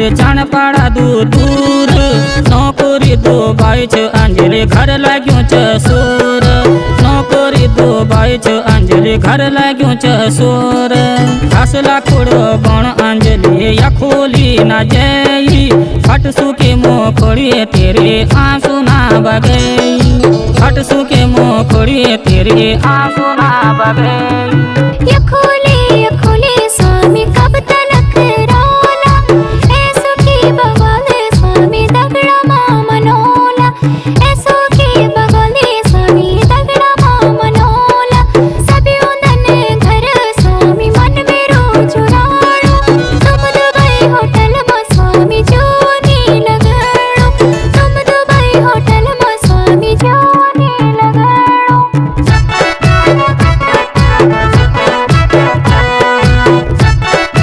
अंजलि चाणपाड़ा दूर नौकरी दो भाई छ अंजलि घर लाग्यो छ सोर नौकरी दो भाई छ अंजलि घर लाग्यो छ सोर खासला खोड़ बण अंजलि या खोली ना जई फट सुके मोखड़ी तेरे आंसू ना बगे फट सुके मोखड़ी तेरे आंसू ना बगे।